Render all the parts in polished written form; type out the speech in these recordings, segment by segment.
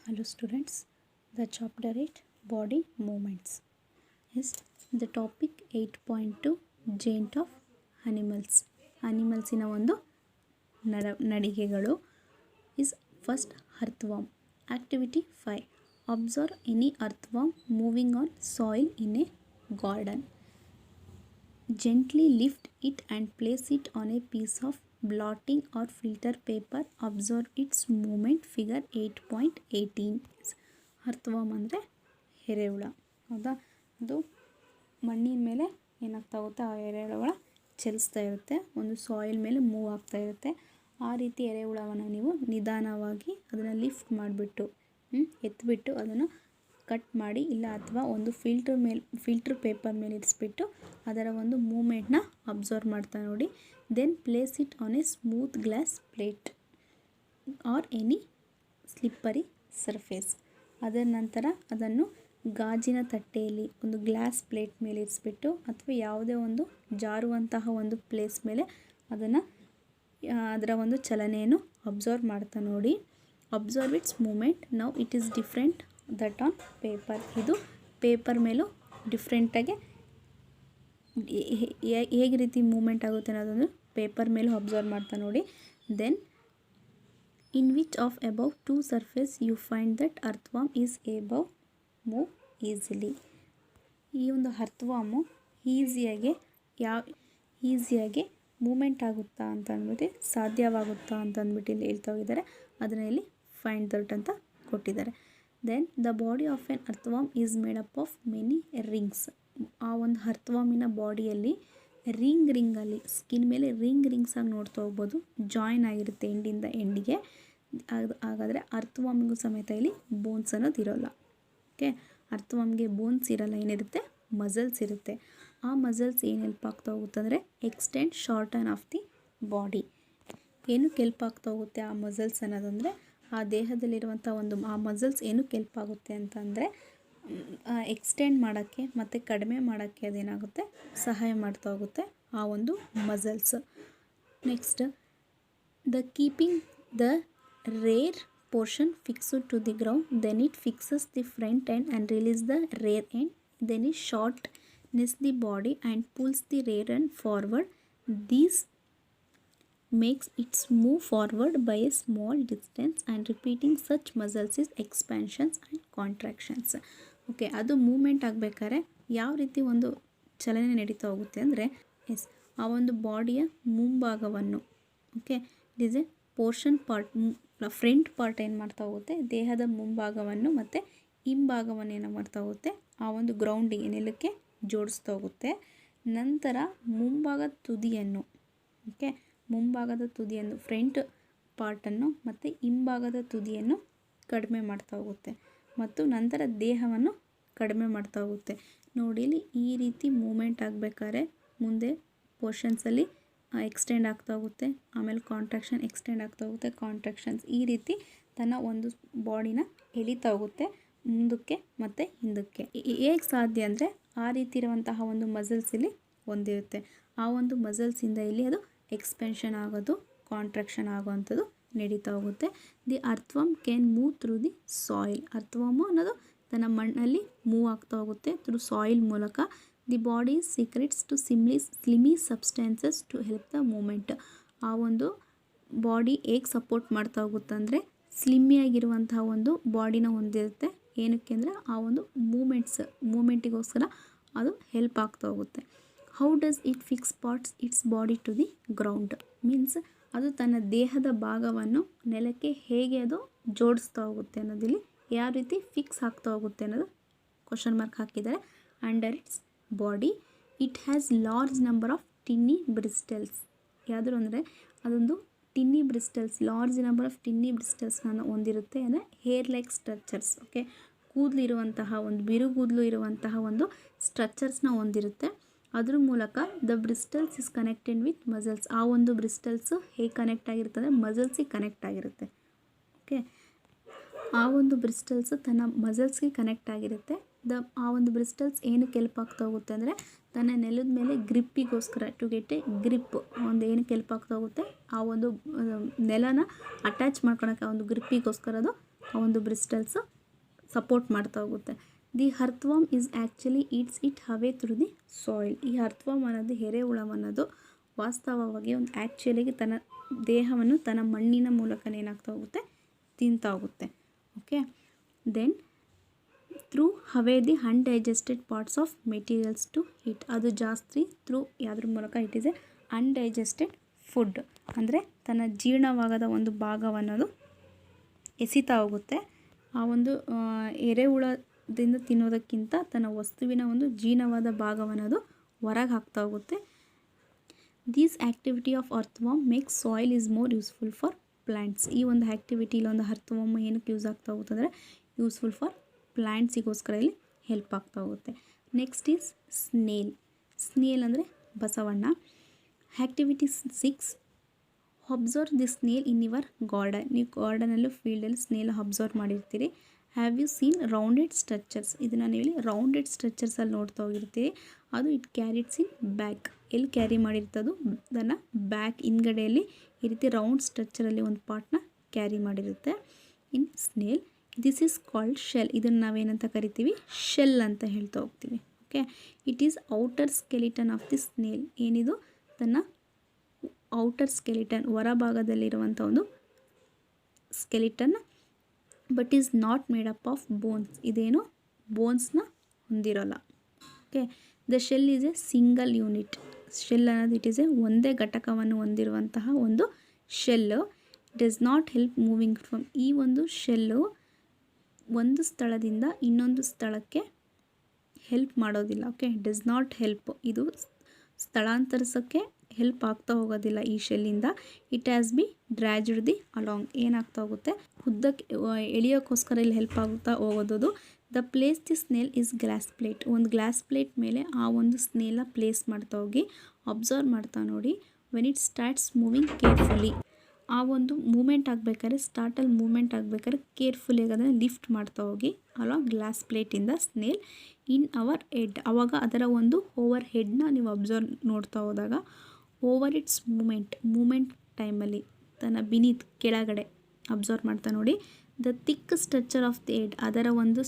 Hello students, the chapter 8 body movements is the topic 8.2 giant of animals. Animalsina ಒಂದು ನಡಿಗೆಗಳು is first earthworm. Activity 5. Observe any earthworm moving on soil in a garden. Gently lift it and place it on a piece of blotting or filter paper. Observe its movement. Figure 8.18. ಅರ್ಥವಾಮ್ ಅಂದರೆ ಎರೆಹುಳ. ಹೌದಾ, ಅದು ಮಣ್ಣಿನ ಮೇಲೆ ಏನಾಗ್ತಾ ಹೋಗುತ್ತೆ, ಆ ಎರೆಹುಳ ಚಲಿಸ್ತಾ ಇರುತ್ತೆ, ಒಂದು ಸಾಯಿಲ್ ಮೇಲೆ ಮೂವ್ ಆಗ್ತಾ ಇರುತ್ತೆ. ಆ ರೀತಿ ಎರೆಹುಳವನ್ನು ನೀವು ನಿಧಾನವಾಗಿ ಅದನ್ನು ಲಿಫ್ಟ್ ಮಾಡಿಬಿಟ್ಟು ಎತ್ತಿಬಿಟ್ಟು ಅದನ್ನು ಕಟ್ ಮಾಡಿ, ಇಲ್ಲ ಅಥವಾ ಒಂದು ಫಿಲ್ಟರ್ ಪೇಪರ್ ಮೇಲೆ ಇರಿಸ್ಬಿಟ್ಟು ಅದರ ಒಂದು ಮೂಮೆಂಟ್ನ ಅಬ್ಸರ್ವ್ ಮಾಡ್ತಾ ನೋಡಿ. Then place it on a smooth glass plate or any slippery surface. ಅದರ ನಂತರ ಅದನ್ನು ಗಾಜಿನ ತಟ್ಟೆಯಲ್ಲಿ ಒಂದು ಗ್ಲಾಸ್ ಪ್ಲೇಟ್ ಮೇಲೆ ಇರಿಸ್ಬಿಟ್ಟು ಅಥವಾ ಯಾವುದೇ ಒಂದು ಜಾರುವಂತಹ ಒಂದು ಪ್ಲೇಸ್ ಮೇಲೆ ಅದನ್ನು ಅದರ ಒಂದು ಚಲನೆಯನ್ನು ಅಬ್ಸರ್ವ್ ಮಾಡ್ತಾ ನೋಡಿ. Observe it's moment. Now it is different that on paper. ಇದು ಪೇಪರ್ ಮೇಲೂ ಡಿಫ್ರೆಂಟಾಗಿ ಹೇಗೆ ರೀತಿ ಮೂಮೆಂಟ್ ಆಗುತ್ತೆ ಅನ್ನೋದನ್ನು ಪೇಪರ್ ಮೇಲೂ ಅಬ್ಸರ್ವ್ ಮಾಡ್ತಾ ನೋಡಿ. Then in which of above two surface you find that earthworm is able move easily. ಈ ಒಂದು ಅರ್ಥವಾಮು ಈಸಿಯಾಗಿ ಮೂಮೆಂಟ್ ಆಗುತ್ತಾ ಅಂತ ಅಂದ್ಬಿಟ್ಟು, ಸಾಧ್ಯವಾಗುತ್ತಾ ಅಂತ ಅಂದ್ಬಿಟ್ಟು ಇಲ್ಲಿ ಹೇಳ್ತಾ ಹೋಗಿದ್ದಾರೆ. ಅದನ್ನು ಇಲ್ಲಿ ಫೈಂಡ್ ದಟ್ ಅಂತ ಕೊಟ್ಟಿದ್ದಾರೆ. Then the body of an earthworm is made up of many rings. ಆ ಒಂದು ಅರ್ಥವಾಮಿನ ಬಾಡಿಯಲ್ಲಿ ರಿಂಗಲ್ಲಿ ಸ್ಕಿನ್ ಮೇಲೆ ರಿಂಗ್ಸ್ ಆಗಿ ನೋಡ್ತಾ ಹೋಗ್ಬೋದು, ಜಾಯಿನ್ ಆಗಿರುತ್ತೆ ಎಂಡಿಂದ ಎಂಡಿಗೆ. ಹಾಗಾದರೆ ಅರ್ಥವಾಮಿಗೂ ಸಮೇತ ಇಲ್ಲಿ ಬೋನ್ಸ್ ಅನ್ನೋದು ಇರೋಲ್ಲ. ಓಕೆ, ಅರ್ಥವಾಮಿಗೆ ಬೋನ್ಸ್ ಇರೋಲ್ಲ, ಏನಿರುತ್ತೆ ಮಸಲ್ಸ್ ಇರುತ್ತೆ. ಆ ಮಸಲ್ಸ್ ಏನು ಹೆಲ್ಪ್ ಆಗ್ತಾ ಹೋಗುತ್ತೆ ಅಂದರೆ extend shorten of the body. ಏನಕ್ಕೆ ಹೆಲ್ಪ್ ಆಗ್ತಾ ಹೋಗುತ್ತೆ ಆ ಮಸಲ್ಸ್ ಅನ್ನೋದಂದರೆ, ಆ ದೇಹದಲ್ಲಿರುವಂಥ ಒಂದು ಆ ಮಸಲ್ಸ್ ಏನಕ್ಕೆ ಹೆಲ್ಪ್ ಆಗುತ್ತೆ ಅಂತಂದರೆ ಎಕ್ಸ್ಟೆಂಡ್ ಮಾಡೋಕ್ಕೆ ಮತ್ತು ಕಡಿಮೆ ಮಾಡೋಕ್ಕೆ ಅದೇನಾಗುತ್ತೆ ಸಹಾಯ ಮಾಡ್ತಾ ಹೋಗುತ್ತೆ ಆ ಒಂದು muscles. Next, the keeping the rear portion fixed to the ground, then it fixes the front end and release the rear end, then it shortens the body and pulls the rear end forward. This makes it move forward by a small distance, and repeating such muscles is expansions and contractions. Okay, ಅದು moment ಆಗಬೇಕಾದ್ರೆ ಯಾವ ರೀತಿ ಒಂದು ಚಲನೆ ನಡೀತಾ ಹೋಗುತ್ತೆ ಅಂದರೆ, ಆ ಒಂದು ಬಾಡಿಯ ಮುಂಭಾಗವನ್ನು, okay, it is a portion part, front part ಏನು ಮಾಡ್ತಾ ಹೋಗುತ್ತೆ, ದೇಹದ ಮುಂಭಾಗವನ್ನು ಮತ್ತು ಹಿಂಭಾಗವನ್ನು ಏನು ಮಾಡ್ತಾ ಹೋಗುತ್ತೆ, ಆ ಒಂದು ಗ್ರೌಂಡಿಗೆ ನೆಲಕ್ಕೆ ಜೋಡಿಸ್ತಾ ಹೋಗುತ್ತೆ. ನಂತರ ಮುಂಭಾಗದ ತುದಿಯನ್ನು, ಓಕೆ, ಮುಂಭಾಗದ ತುದಿಯನ್ನು, ಫ್ರಂಟ್ ಪಾರ್ಟನ್ನು ಮತ್ತು ಹಿಂಭಾಗದ ತುದಿಯನ್ನು ಕಡಿಮೆ ಮಾಡ್ತಾ ಹೋಗುತ್ತೆ ಮತ್ತು ನಂತರ ದೇಹವನ್ನು ಕಡಿಮೆ ಮಾಡ್ತಾ ಹೋಗುತ್ತೆ. ನೋಡಿ, ಇಲ್ಲಿ ಈ ರೀತಿ ಮೂಮೆಂಟ್ ಆಗಬೇಕಾದ್ರೆ ಮುಂದೆ ಪೋರ್ಷನ್ಸಲ್ಲಿ ಎಕ್ಸ್ಟೆಂಡ್ ಆಗ್ತಾ ಹೋಗುತ್ತೆ, ಆಮೇಲೆ ಕಾಂಟ್ರಾಕ್ಷನ್ ಎಕ್ಸ್ಟೆಂಡ್ ಆಗ್ತಾ ಹೋಗುತ್ತೆ, ಕಾಂಟ್ರಾಕ್ಷನ್ಸ್, ಈ ರೀತಿ ತನ್ನ ಒಂದು ಬಾಡಿನ ಎಳಿತಾ ಹೋಗುತ್ತೆ ಮುಂದಕ್ಕೆ ಮತ್ತು ಹಿಂದಕ್ಕೆ. ಹೇಗೆ ಸಾಧ್ಯ ಅಂದರೆ, ಆ ರೀತಿ ಇರುವಂತಹ ಒಂದು ಮಸಲ್ಸ್ ಇಲ್ಲಿ ಹೊಂದಿರುತ್ತೆ. ಆ ಒಂದು ಮಸಲ್ಸಿಂದ ಇಲ್ಲಿ ಅದು ಎಕ್ಸ್ಪೆನ್ಷನ್ ಆಗೋದು, ಕಾಂಟ್ರಾಕ್ಷನ್ ಆಗೋವಂಥದ್ದು ನಡೀತಾ ಹೋಗುತ್ತೆ. The earthworm can move through the soil. Earthworm ಅನ್ನೋದು ತನ್ನ ಮಣ್ಣಲ್ಲಿ ಮೂವ್ ಆಗ್ತಾ ಹೋಗುತ್ತೆ ಥ್ರೂ ಸಾಯಿಲ್ ಮೂಲಕ. The body secrets to slimy substances to help the movement. ಆ ಒಂದು ಬಾಡಿ ಹೇಗೆ ಸಪೋರ್ಟ್ ಮಾಡ್ತಾ ಹೋಗುತ್ತೆ ಅಂದರೆ, ಸ್ಲಿಮ್ಮಿಯಾಗಿರುವಂತಹ ಒಂದು ಬಾಡಿನ ಹೊಂದಿರುತ್ತೆ. ಏನಕ್ಕೆ ಅಂದರೆ ಆ ಒಂದು ಮೂಮೆಂಟಿಗೋಸ್ಕರ ಅದು ಹೆಲ್ಪ್ ಆಗ್ತಾ ಹೋಗುತ್ತೆ. How does it fix parts it's body to the ground. Means ಅದು ತನ್ನ ದೇಹದ ಭಾಗವನ್ನು ನೆಲಕ್ಕೆ ಹೇಗೆ ಅದು ಜೋಡಿಸ್ತಾ ಹೋಗುತ್ತೆ ಅನ್ನೋದಿಲ್ಲಿ ಯಾವ ರೀತಿ ಫಿಕ್ಸ್ ಆಗ್ತಾ ಹೋಗುತ್ತೆ ಅನ್ನೋದು ಕ್ವಶನ್ ಮಾರ್ಕ್ ಹಾಕಿದ್ದಾರೆ. Under its body it has large number of tiny bristles. ಯಾವುದು ಅಂದರೆ ಅದೊಂದು tiny bristles, large number of tiny ಬ್ರಿಸ್ಟಲ್ಸ್ನ ಹೊಂದಿರುತ್ತೆ. ಅಂದರೆ ಹೇರ್ ಲೈಕ್ ಸ್ಟ್ರಕ್ಚರ್ಸ್, ಓಕೆ, ಕೂದಲು ಇರುವಂತಹ ಒಂದು ಬಿರುಗೂದಲು ಇರುವಂತಹ ಒಂದು ಸ್ಟ್ರಕ್ಚರ್ಸ್ನ ಹೊಂದಿರುತ್ತೆ. ಅದ್ರ ಮೂಲಕ the bristles is connected with muscles. ಆ ಒಂದು ಬ್ರಿಸ್ಟಲ್ಸ್ ಹೇಗೆ ಕನೆಕ್ಟ್ ಆಗಿರುತ್ತೆ ಅಂದರೆ ಮಸಲ್ಸಿಗೆ ಕನೆಕ್ಟ್ ಆಗಿರುತ್ತೆ. ಓಕೆ, ಆ ಒಂದು ಬ್ರಿಸ್ಟಲ್ಸ್ ತನ್ನ ಮಸಲ್ಸ್ಗೆ ಕನೆಕ್ಟ್ ಆಗಿರುತ್ತೆ. ಆ ಒಂದು ಬ್ರಿಸ್ಟಲ್ಸ್ ಏನಕ್ಕೆ ಹೆಲ್ಪ್ ಆಗ್ತಾ ಹೋಗುತ್ತೆ ಅಂದರೆ, ತನ್ನ ನೆಲದ ಮೇಲೆ ಗ್ರಿಪ್ಪಿಗೋಸ್ಕರ, ಟು ಗೆಟ್ ಎ ಗ್ರಿಪ್, ಒಂದು ಏನಕ್ಕೆ ಹೆಲ್ಪ್ ಆಗ್ತಾ ಹೋಗುತ್ತೆ, ಆ ಒಂದು ನೆಲನ ಅಟ್ಯಾಚ್ ಮಾಡ್ಕೊಳಕ್ಕೆ ಆ ಒಂದು ಗ್ರಿಪ್ಪಿಗೋಸ್ಕರ ಅದು ಆ ಒಂದು ಬ್ರಿಸ್ಟಲ್ಸು ಸಪೋರ್ಟ್ ಮಾಡ್ತಾ ಹೋಗುತ್ತೆ. The earthworm is actually eats it away through the soil. ಈ ಅರ್ಥವಾರ್ಮ್ ಅನ್ನೋದು ಎರೆಹುಳ ಅನ್ನೋದು ವಾಸ್ತವವಾಗಿ ಒಂದು ಆ್ಯಕ್ಚುಲಿಗೆ ತನ್ನ ದೇಹವನ್ನು ತನ್ನ ಮಣ್ಣಿನ ಮೂಲಕನೇ ಏನಾಗ್ತಾ ಹೋಗುತ್ತೆ, ತಿಂತಾ ಹೋಗುತ್ತೆ. Okay, then throw away the undigested parts of materials to it. ಅದು ಜಾಸ್ತಿ ಥ್ರೂ ಯಾವುದ್ರ ಮೂಲಕ it is a undigested food, ಅಂದರೆ ತನ್ನ ಜೀರ್ಣವಾಗದ ಒಂದು ಭಾಗವನ್ನೋದು ಎಸಿತಾ ಹೋಗುತ್ತೆ. ಆ ಒಂದು ಎರೆಹುಳದಿಂದ ತಿನ್ನೋದಕ್ಕಿಂತ ತನ್ನ ವಸ್ತುವಿನ ಒಂದು ಜೀರ್ಣವಾದ ಭಾಗವನ್ನೋದು ಹೊರಗೆ ಹಾಕ್ತಾ ಹೋಗುತ್ತೆ. These activity of earthworm make soil is more useful for plants. ಈ ಒಂದು ಆ್ಯಕ್ಟಿವಿಟಿಲಿ ಒಂದು ಅರ್ಥವಾರ್ಮ್ ಏನಕ್ಕೆ ಯೂಸ್ ಆಗ್ತಾ ಹೋಗುತ್ತೆ ಅಂದರೆ ಯೂಸ್ಫುಲ್ ಫಾರ್ ಪ್ಲ್ಯಾಂಟ್ಸಿಗೋಸ್ಕರ ಇಲ್ಲಿ ಹೆಲ್ಪ್ ಆಗ್ತಾ ಹೋಗುತ್ತೆ. Next is snail. ಸ್ನೇಲ್ ಅಂದರೆ ಬಸವಣ್ಣ. Activity 6, observe the snail in your garden. ನೀವು ಗಾರ್ಡನಲ್ಲೂ ಫೀಲ್ಡಲ್ಲಿ ಸ್ನೇಲ್ ಅಬ್ಸರ್ವ್ ಮಾಡಿರ್ತೀರಿ. Have you seen rounded structures. ಇದನ್ನು ನೀವು ಇಲ್ಲಿ ರೌಂಡೆಡ್ ಸ್ಟ್ರಕ್ಚರ್ಸಲ್ಲಿ ನೋಡ್ತಾ ಹೋಗಿರ್ತೀರಿ. ಅದು ಇಟ್ ಕ್ಯಾರಿಟ್ಸ್ ಇನ್ ಬ್ಯಾಕ್. ಎಲ್ಲಿ ಕ್ಯಾರಿ ಮಾಡಿರ್ತದೋ ಅದನ್ನು ಬ್ಯಾಕ್ ಹಿಂದ್ಗಡೆಯಲ್ಲಿ ಈ ರೀತಿ ರೌಂಡ್ ಸ್ಟ್ರಕ್ಚರಲ್ಲಿ ಒಂದು ಪಾರ್ಟ್ನ ಕ್ಯಾರಿ ಮಾಡಿರುತ್ತೆ. In snail this is called shell. ಇದನ್ನು ನಾವೇನಂತ ಕರಿತೀವಿ, ಶೆಲ್ ಅಂತ ಹೇಳ್ತಾ ಹೋಗ್ತೀವಿ. Okay, it is outer skeleton of the snail. ಏನಿದು ತನ್ನ ಔಟರ್ ಸ್ಕೆಲಿಟನ್ ಹೊರಭಾಗದಲ್ಲಿರುವಂಥ ಒಂದು skeleton, but is not made up of bones. ಇದೇನು ಬೋನ್ಸ್ನ ಹೊಂದಿರೋಲ್ಲ. Okay, the shell is a single unit. Shell ಅನ್ನೋದು ಇಟ್ ಈಸ್ ಎ ಒಂದೇ ಘಟಕವನ್ನು ಹೊಂದಿರುವಂತಹ ಒಂದು shell. Does not help moving from. ಈ ಒಂದು ಶೆಲ್ಲು ಒಂದು ಸ್ಥಳದಿಂದ ಇನ್ನೊಂದು ಸ್ಥಳಕ್ಕೆ ಹೆಲ್ಪ್ ಮಾಡೋದಿಲ್ಲ. Okay, does not help. ಇದು ಸ್ಥಳಾಂತರಿಸೋಕ್ಕೆ ಹೆಲ್ಪ್ ಆಗ್ತಾ ಹೋಗೋದಿಲ್ಲ ಈ ಶೆಲ್ಲಿಂದ. It has be dragged the along. ಏನಾಗ್ತಾ ಹೋಗುತ್ತೆ, ಉದ್ದಕ್ಕೆ ಎಳೆಯೋಕ್ಕೋಸ್ಕರ ಇಲ್ಲಿ ಹೆಲ್ಪ್ ಆಗುತ್ತಾ ಹೋಗೋದು. The place the snail is glass plate. ಒಂದು ಗ್ಲಾಸ್ ಪ್ಲೇಟ್ ಮೇಲೆ ಆ ಒಂದು ಸ್ನೇಲ್ನ ಪ್ಲೇಸ್ ಮಾಡ್ತಾ ಹೋಗಿ ಅಬ್ಸರ್ವ್ ಮಾಡ್ತಾ ನೋಡಿ. When it starts moving carefully. ಆ ಒಂದು ಮೂಮೆಂಟ್ ಆಗಬೇಕಾದ್ರೆ, ಸ್ಟಾರ್ಟಲ್ಲಿ ಮೂಮೆಂಟ್ ಆಗಬೇಕಾದ್ರೆ ಕೇರ್ಫುಲಿಯಾಗಿ ಅದನ್ನು ಲಿಫ್ಟ್ ಮಾಡ್ತಾ ಹೋಗಿ ಅಲಾಂಗ್ ಗ್ಲಾಸ್ ಪ್ಲೇಟಿಂದ ಸ್ನೇಲ್ ಇನ್ ಅವರ್ ಹೆಡ್. ಆವಾಗ ಅದರ ಒಂದು ಓವರ್ ಹೆಡ್ನ ನೀವು ಅಬ್ಸರ್ವ್ ನೋಡ್ತಾ ಹೋದಾಗ ಓವರ್ ಇಟ್ಸ್ ಮೂಮೆಂಟ್ ಟೈಮಲ್ಲಿ ತನ್ನ ಬಿನೀತ್ ಕೆಳಗಡೆ ಅಬ್ಸರ್ವ್ ಮಾಡ್ತಾ ನೋಡಿ. The thick structure of the head. ಅದರ ಒಂದು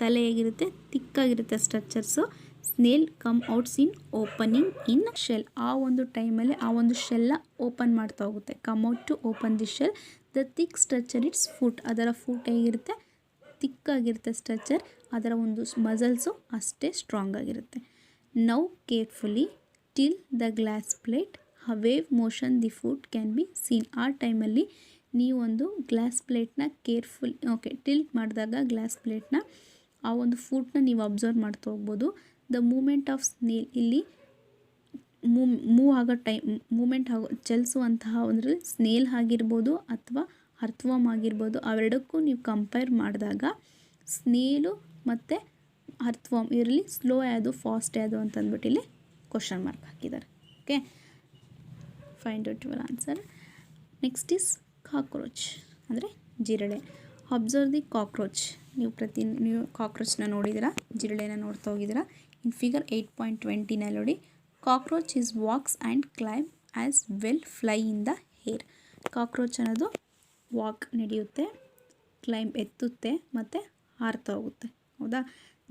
ತಲೆ ಹೇಗಿರುತ್ತೆ, ಥಿಕ್ಕಾಗಿರುತ್ತೆ structures. Snail come outs in opening in shell. ಆ ಒಂದು ಟೈಮಲ್ಲಿ ಆ ಒಂದು ಶೆಲ್ಲ ಓಪನ್ ಮಾಡ್ತಾ ಹೋಗುತ್ತೆ. Come out to open the shell. The thick structure it's foot. ಅದರ ಫುಟ್ ಹೇಗಿರುತ್ತೆ, ಥಿಕ್ಕಾಗಿರುತ್ತೆ ಸ್ಟ್ರಕ್ಚರ್. ಅದರ ಒಂದು ಮಸಲ್ಸು ಅಷ್ಟೇ ಸ್ಟ್ರಾಂಗ್ ಆಗಿರುತ್ತೆ. Now carefully till the glass plate wave motion the foot can be seen. ಆ ಟೈಮಲ್ಲಿ ನೀವೊಂದು ಗ್ಲಾಸ್ ಪ್ಲೇಟ್ನ ಕೇರ್ಫುಲ್ ಟಿಲ್ಟ್ ಮಾಡಿದಾಗ ಗ್ಲಾಸ್ ಪ್ಲೇಟ್ನ ಆ ಒಂದು ಫುಟ್ನ ನೀವು ಅಬ್ಸರ್ವ್ ಮಾಡ್ತಾ ಹೋಗ್ಬೋದು. The moment of snail. ಇಲ್ಲಿ ಮೂವ್ ಆಗೋ ಮೂಮೆಂಟ್ ಚಲಿಸುವಂತಹ ಅಂದರೆ ಸ್ನೇಲ್ ಆಗಿರ್ಬೋದು ಅಥವಾ ಅರ್ಥವಾರ್ಮ್ ಆಗಿರ್ಬೋದು. ಅವೆರಡಕ್ಕೂ ನೀವು ಕಂಪೇರ್ ಮಾಡಿದಾಗ ಸ್ನೇಲು ಮತ್ತು ಅರ್ಥವಾರ್ಮ್ ಇದರಲ್ಲಿ ಸ್ಲೋ ಯಾವುದು ಫಾಸ್ಟ್ ಯಾವುದು ಅಂತಂದ್ಬಿಟ್ಟು ಇಲ್ಲಿ ಕ್ವಶನ್ ಮಾರ್ಕ್ ಹಾಕಿದ್ದಾರೆ. Okay, find out your answer. Next is cockroach ಅಂದರೆ ಜಿರಳೆ. Observe the cockroach. ನೀವು ಕಾಕ್ರೋಚ್ನ ನೋಡಿದ್ದೀರಾ, ಜಿರಳೆನ ನೋಡ್ತಾ ಹೋಗಿದ್ದೀರಾ. ಇನ್ ಫಿಗರ್ 8.20 ನೋಡಿ. Cockroach is walks and climb as well fly in the air. Cockroach ಅನ್ನೋದು ವಾಕ್ ನಡೆಯುತ್ತೆ, ಕ್ಲೈಂಬ್ ಎತ್ತುತ್ತೆ ಮತ್ತು ಹಾರ್ತಾ ಹೋಗುತ್ತೆ. ಹೌದಾ.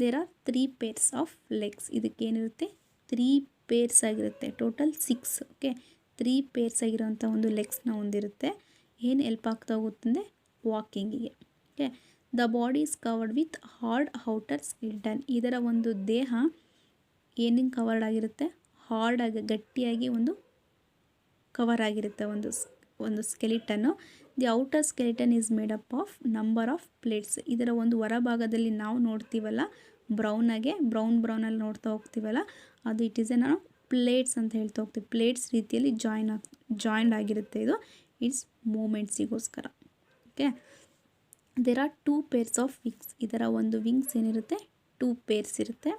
There are 3 pairs of legs. ಇದಕ್ಕೇನಿರುತ್ತೆ, 3 ಪೇರ್ಸ್ ಆಗಿರುತ್ತೆ. ಟೋಟಲ್ 6. ಓಕೆ, 3 ಪೇರ್ಸ್ ಆಗಿರೋಂಥ ಒಂದು ಲೆಗ್ಸ್ನ ಹೊಂದಿರುತ್ತೆ. ಏನು ಹೆಲ್ಪ್ ಆಗ್ತಾ ಹೋಗುತ್ತಂದರೆ ವಾಕಿಂಗಿಗೆ. Okay, the body is covered with hard outer skeleton. ಇದರ ಒಂದು ದೇಹ ಏನಿಂಗ್ ಕವರ್ಡ್ ಆಗಿರುತ್ತೆ, ಹಾರ್ಡಾಗಿ ಗಟ್ಟಿಯಾಗಿ ಒಂದು ಕವರ್ ಆಗಿರುತ್ತೆ ಒಂದು skeleton. The outer skeleton is made up of number of plates. ಇದರ ಒಂದು ಹೊರಭಾಗದಲ್ಲಿ ನಾವು ನೋಡ್ತೀವಲ್ಲ ಬ್ರೌನಲ್ಲಿ ನೋಡ್ತಾ ಹೋಗ್ತೀವಲ್ಲ, ಅದು ಇಟ್ ಈಸ್ ನಾವು ಪ್ಲೇಟ್ಸ್ ಅಂತ ಹೇಳ್ತಾ ಹೋಗ್ತೀವಿ. ಪ್ಲೇಟ್ಸ್ ರೀತಿಯಲ್ಲಿ ಜಾಯಿಂಡ್ ಆಗಿರುತ್ತೆ. ಇದು ಇಟ್ಸ್ ಮೂಮೆಂಟ್ಸಿಗೋಸ್ಕರ. Okay, there are 2 pairs of wings. ಇದರ ಒಂದು ವಿಂಗ್ಸ್ ಏನಿರುತ್ತೆ, 2 ಪೇರ್ಸ್ ಇರುತ್ತೆ.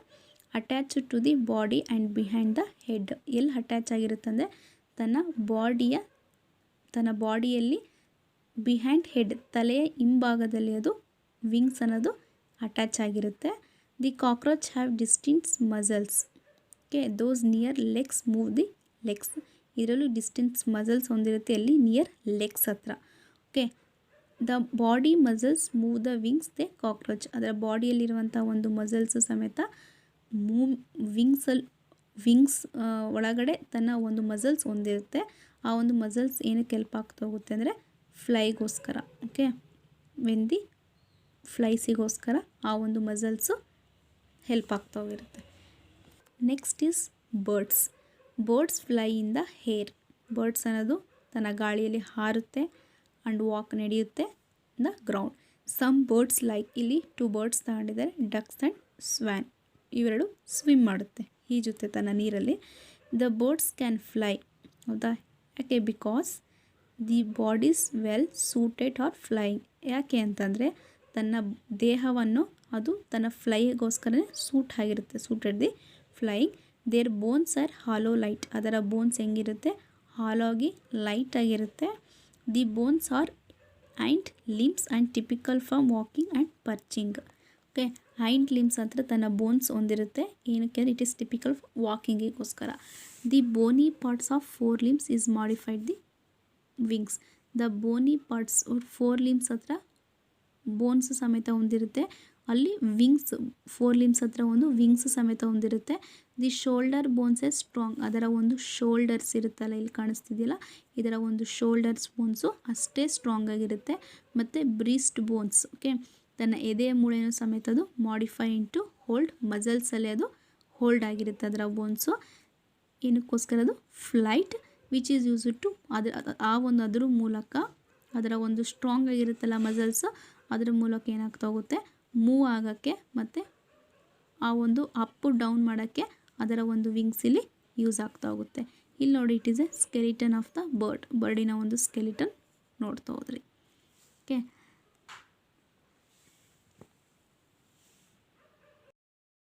Attach to the body and behind the head. ಎಲ್ಲಿ ಅಟ್ಯಾಚ್ ಆಗಿರುತ್ತೆ ಅಂದರೆ ತನ್ನ ಬಾಡಿಯಲ್ಲಿ ಬಿಹೈಂಡ್ ಹೆಡ್, ತಲೆಯ ಹಿಂಭಾಗದಲ್ಲಿ ಅದು ವಿಂಗ್ಸ್ ಅನ್ನೋದು ಅಟ್ಯಾಚ್ ಆಗಿರುತ್ತೆ. The cockroach have distinct muscles. Okay, those near legs move the legs. ಇದರಲ್ಲೂ ಡಿಸ್ಟಿಂಕ್ಟ್ ಮಸಲ್ಸ್ ಹೊಂದಿರುತ್ತೆ ಎಲ್ಲಿ, ನಿಯರ್ ಲೆಗ್ಸ್ ಹತ್ರ. Okay, the body muscles move the wings the cockroach. ಅದರ ಬಾಡಿಯಲ್ಲಿರುವಂಥ ಒಂದು ಮಸಲ್ಸು ಸಮೇತ ಮೂವ್ ವಿಂಗ್ಸ್ ಒಳಗಡೆ ತನ್ನ ಒಂದು ಮಸಲ್ಸ್ ಹೊಂದಿರುತ್ತೆ. ಆ ಒಂದು ಮಸಲ್ಸ್ ಏನಕ್ಕೆ ಹೆಲ್ಪ್ ಆಗ್ತಾ ಹೋಗುತ್ತೆ ಅಂದರೆ ಫ್ಲೈಗೋಸ್ಕರ. ಓಕೆ, ವೆಂದಿ ಫ್ಲೈಸಿಗೋಸ್ಕರ ಆ ಒಂದು ಮಸಲ್ಸು ಹೆಲ್ಪ್ ಆಗ್ತಾ ಹೋಗಿರುತ್ತೆ. Next is birds. Birds fly in the air. Birds ಅನ್ನೋದು ತನ್ನ ಗಾಳಿಯಲ್ಲಿ ಹಾರುತ್ತೆ ಆ್ಯಂಡ್ ವಾಕ್ ನಡೆಯುತ್ತೆ in the ground. Some birds like, ಇಲ್ಲಿ 2 ಬರ್ಡ್ಸ್ ತಗೊಂಡಿದ್ದಾರೆ, ಡಕ್ಸ್ ಆ್ಯಂಡ್ ಸ್ವ್ಯಾನ್. ಇವೆರಡು ಸ್ವಿಮ್ ಮಾಡುತ್ತೆ, ಈಜುತ್ತೆ ತನ್ನ ನೀರಲ್ಲಿ. The birds can fly. ಹೌದಾ, ಯಾಕೆ? Because the bodies well suited are flying. ಯಾಕೆ ಅಂತಂದರೆ ತನ್ನ ದೇಹವನ್ನು ಅದು ತನ್ನ ಫ್ಲೈಗೋಸ್ಕರನೇ ಸೂಟ್ ಆಗಿರುತ್ತೆ, suited the flying. Their bones are hollow light. ಅದರ ಬೋನ್ಸ್ ಹೆಂಗಿರುತ್ತೆ? ಹಾಲೋ ಆಗಿ ಲೈಟ್ ಆಗಿರುತ್ತೆ. The bones are hind limbs and typical for walking and perching. Okay, hind limbs ಹತ್ರ ತನ್ನ ಬೋನ್ಸ್ ಹೊಂದಿರುತ್ತೆ. ಏನಕ್ಕೆ? ಇಟ್ ಈಸ್ ಟಿಪಿಕಲ್ ವಾಕಿಂಗಿಗೋಸ್ಕರ. The bony parts of 4 limbs is modified the wings. The bony parts 4 limbs ಹತ್ರ bones ಸಮೇತ ಹೊಂದಿರುತ್ತೆ. ಅಲ್ಲಿ wings 4 limbs ಹತ್ರ ಒಂದು ವಿಂಗ್ಸ್ ಸಮೇತ ಹೊಂದಿರುತ್ತೆ. The shoulder bones is strong. ಅದರ ಒಂದು ಶೋಲ್ಡರ್ಸ್ ಇರುತ್ತಲ್ಲ, ಇಲ್ಲಿ ಕಾಣಿಸ್ತಿದೆಯಲ್ಲ, ಇದರ ಒಂದು ಶೋಲ್ಡರ್ಸ್ ಬೋನ್ಸು ಅಷ್ಟೇ ಸ್ಟ್ರಾಂಗ್ ಆಗಿರುತ್ತೆ. ಮತ್ತು ಬ್ರೀಸ್ಟ್ ಬೋನ್ಸ್, ಓಕೆ, ತನ್ನ ಎದೆಯ ಮೂಳೆಯೂ ಸಮೇತ ಅದು ಮಾಡಿಫೈ ಇಂಟು ಹೋಲ್ಡ್ ಮಸಲ್ಸಲ್ಲಿ ಅದು ಹೋಲ್ಡ್ ಆಗಿರುತ್ತೆ ಅದರ ಬೋನ್ಸು. ಏನಕ್ಕೋಸ್ಕರ? ಅದು flight which is use to ಅದರ ಮೂಲಕ ಅದರ ಒಂದು ಸ್ಟ್ರಾಂಗ್ ಆಗಿರುತ್ತಲ್ಲ ಮಸಲ್ಸ್, ಅದರ ಮೂಲಕ ಏನಾಗ್ತಾ ಹೋಗುತ್ತೆ? ಮೂವ್ ಆಗೋಕ್ಕೆ ಮತ್ತು ಆ ಒಂದು ಅಪ್ ಡೌನ್ ಮಾಡೋಕ್ಕೆ ಅದರ ಒಂದು ವಿಂಗ್ಸ್ ಇಲ್ಲಿ ಯೂಸ್ ಆಗ್ತಾ ಹೋಗುತ್ತೆ. ಇಲ್ಲಿ ನೋಡಿ, it is a skeleton of the ಬರ್ಡಿನ ಒಂದು ಸ್ಕೆಲಿಟನ್ ನೋಡ್ತಾ ಹೋದ್ರಿ. ಓಕೆ,